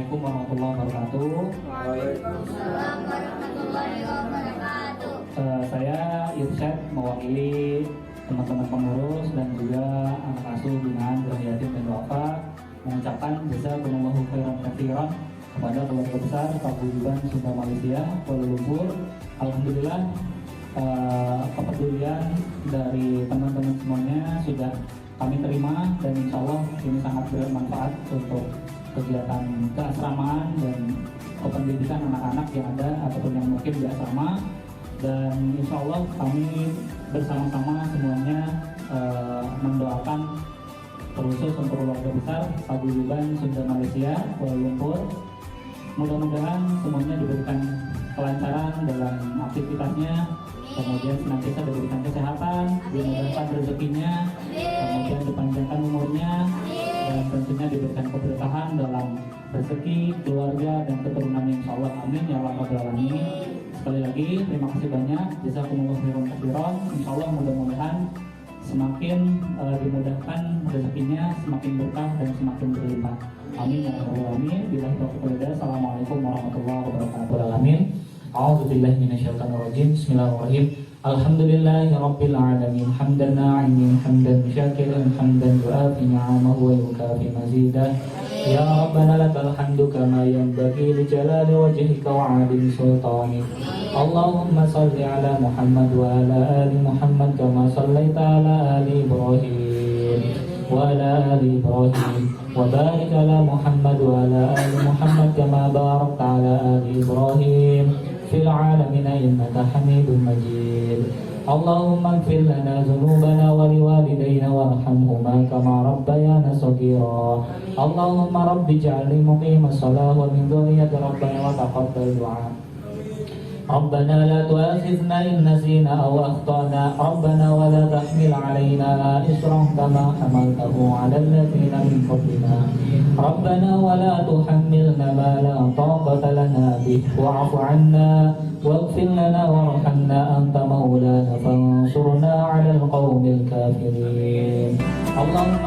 Assalamualaikum warahmatullahi wabarakatuh. Waalaikumsalam warahmatullahi wabarakatuh. Saya Irsyad mewakili teman-teman pengurus dan juga anak asuh binaan Gerai Yatim dan Duafa mengucapkan jazakumullahu khairan katsiran kepada keluarga besar Paguyuban Sunda Malaysia Kuala Lumpur. Alhamdulillah kepedulian dari teman-teman semuanya sudah kami terima dan insya Allah ini sangat bermanfaat untuk kegiatan keasramaan dan pendidikan anak-anak yang ada ataupun yang mungkin di asrama. Dan insya Allah kami bersama-sama semuanya mendoakan khusus untuk keluarga besar Paguyuban Sunda Malaysia Kuala Lumpur. Mudah-mudahan semuanya diberikan kelancaran dalam aktivitasnya, kemudian senantiasa diberikan kesehatan, dimudahkan rezekinya, kemudian dipanjangkan umurnya, dan tentunya diberikan keberkahan dalam rezeki, keluarga, dan keturunannya insya Allah. Amin ya rabbal alamin. Sekali lagi terima kasih banyak, jazakumullahu khairan katsiran. Insya Allah mudah-mudahan semakin dimudahkan rezekinya, semakin berkah dan semakin berlimpah. Amin ya rabbal alamin. Billahi taufiq wal hidayah. Assalamualaikum warahmatullahi wabarakatuh. Amin. A'udzubillahi minasyaitonirrajim. Bismillahirrahmanirrahim. Alhamdulillahi rabbil alamin. Hamdan na'imin, hamdan syakiran, hamdan yu'afi ni'amahu wa yukafi mazidah. Ya Rabbana lakal hamdu kama yanbaghi li jalali wajhika wa 'azimi sultanik. Allahumma salli ala Muhammad wa ala ali Muhammad kama sallaita ala ali Ibrahim wa ala ali Ibrahim wa barik ala Muhammad wa ala ali Muhammad kama barakta ala ali Ibrahim fil alamin innaka Hamidum Majid. Allahumma ighfir lana dhunubana wa liwalidayna warhamhuma kama rabbayana shaghira. Allahumma rabbi ij'alni muqimas shalah wa min dhurriyyati rabbana wa taqabbal du'a. ربنا لا تؤاخذنا إن نسينا أو أخطأنا ربنا ولا تحمل علينا إصرا كما حملته على الذين من قبلنا ربنا ولا تحملنا ما لا طاقة لنا به واعف عنا واغفر لنا وارحمنا أنت مولانا فانصرنا على القوم الكافرين اللهم